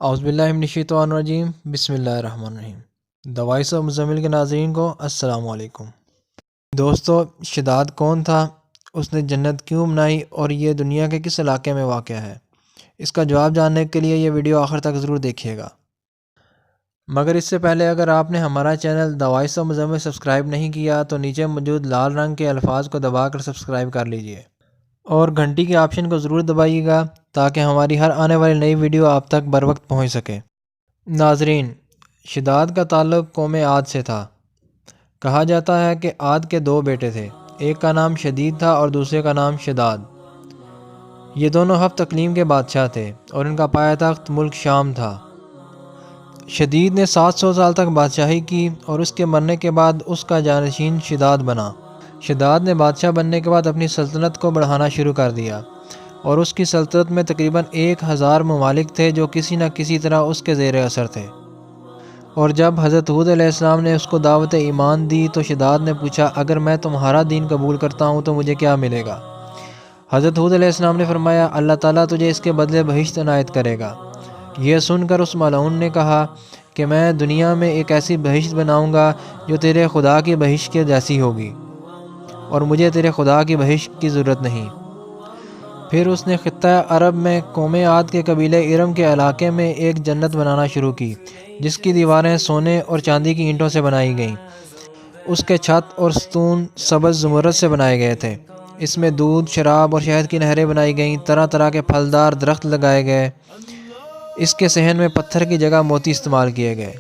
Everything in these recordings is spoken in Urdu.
اعوذ باللہ من الشیطان الرجیم، بسم اللہ الرحمن الرحیم۔ دی وائس آف مزمل کے ناظرین کو السلام علیکم۔ دوستو، شداد کون تھا؟ اس نے جنت کیوں بنائی اور یہ دنیا کے کس علاقے میں واقع ہے؟ اس کا جواب جاننے کے لیے یہ ویڈیو آخر تک ضرور دیکھیے گا۔ مگر اس سے پہلے اگر آپ نے ہمارا channel the voice of Muzammil subscribe نہیں کیا تو نیچے موجود لال رنگ کے الفاظ کو دبا کر سبسکرائب کر لیجئے اور گھنٹی کے آپشن کو ضرور دبائیے گا تاکہ ہماری ہر آنے والی نئی ویڈیو آپ تک بر وقت پہنچ سکے۔ ناظرین، شداد کا تعلق قوم عاد سے تھا۔ کہا جاتا ہے کہ عاد کے دو بیٹے تھے، ایک کا نام شدید تھا اور دوسرے کا نام شداد۔ یہ دونوں ہفت اقلیم کے بادشاہ تھے اور ان کا پایہ تخت ملک شام تھا۔ شدید نے 700 سال تک بادشاہی کی اور اس کے مرنے کے بعد اس کا جانشین شداد بنا۔ شداد نے بادشاہ بننے کے بعد اپنی سلطنت کو بڑھانا شروع کر دیا اور اس کی سلطنت میں تقریباً 1000 ممالک تھے جو کسی نہ کسی طرح اس کے زیر اثر تھے۔ اور جب حضرت ہود علیہ السلام نے اس کو دعوت ایمان دی تو شداد نے پوچھا، اگر میں تمہارا دین قبول کرتا ہوں تو مجھے کیا ملے گا؟ حضرت ہود علیہ السلام نے فرمایا، اللہ تعالیٰ تجھے اس کے بدلے بہشت عنایت کرے گا۔ یہ سن کر اس ملعون نے کہا کہ میں دنیا میں ایک ایسی بہشت بناؤں گا جو تیرے خدا کی بہشت کے جیسی ہوگی اور مجھے تیرے خدا کی بہشت کی ضرورت نہیں۔ پھر اس نے خطہ عرب میں قوم عاد کے قبیلہ ارم کے علاقے میں ایک جنت بنانا شروع کی جس کی دیواریں سونے اور چاندی کی اینٹوں سے بنائی گئیں۔ اس کے چھت اور ستون سبز زمرد سے بنائے گئے تھے۔ اس میں دودھ، شراب اور شہد کی نہریں بنائی گئیں، طرح طرح کے پھلدار درخت لگائے گئے۔ اس کے صحن میں پتھر کی جگہ موتی استعمال کیے گئے۔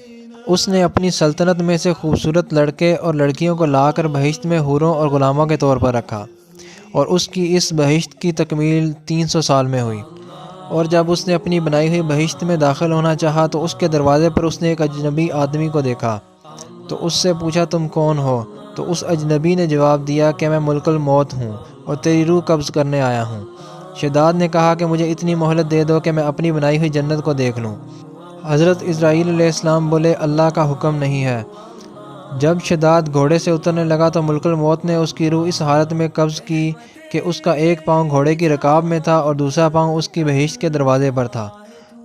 اس نے اپنی سلطنت میں سے خوبصورت لڑکے اور لڑکیوں کو لا کر بہشت میں حوروں اور غلاموں کے طور پر رکھا اور اس کی اس بہشت کی تکمیل 300 سال میں ہوئی۔ اور جب اس نے اپنی بنائی ہوئی بہشت میں داخل ہونا چاہا تو اس کے دروازے پر اس نے ایک اجنبی آدمی کو دیکھا تو اس سے پوچھا، تم کون ہو؟ تو اس اجنبی نے جواب دیا کہ میں ملک الموت ہوں اور تیری روح قبض کرنے آیا ہوں۔ شداد نے کہا کہ مجھے اتنی مہلت دے دو کہ میں اپنی بنائی ہوئی جنت کو دیکھ لوں۔ حضرت اسرائیل علیہ السلام بولے، اللہ کا حکم نہیں ہے۔ جب شداد گھوڑے سے اترنے لگا تو ملک الموت نے اس کی روح اس حالت میں قبض کی کہ اس کا ایک پاؤں گھوڑے کی رکاب میں تھا اور دوسرا پاؤں اس کی بہشت کے دروازے پر تھا۔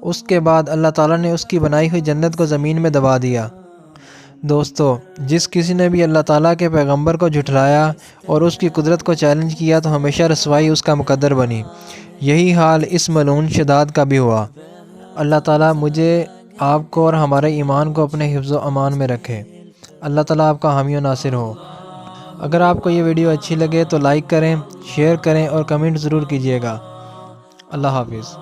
اس کے بعد اللہ تعالیٰ نے اس کی بنائی ہوئی جنت کو زمین میں دبا دیا۔ دوستو، جس کسی نے بھی اللہ تعالیٰ کے پیغمبر کو جھٹلایا اور اس کی قدرت کو چیلنج کیا تو ہمیشہ رسوائی اس کا مقدر بنی۔ یہی حال اس ملعون شداد کا بھی ہوا۔ اللہ تعالیٰ مجھے، آپ کو اور ہمارے ایمان کو اپنے حفظ و امان میں رکھے۔ اللہ تعالیٰ آپ کا حامی و ناصر ہو۔ اگر آپ کو یہ ویڈیو اچھی لگے تو لائک کریں، شیئر کریں اور کمنٹ ضرور کیجیے گا۔ اللہ حافظ۔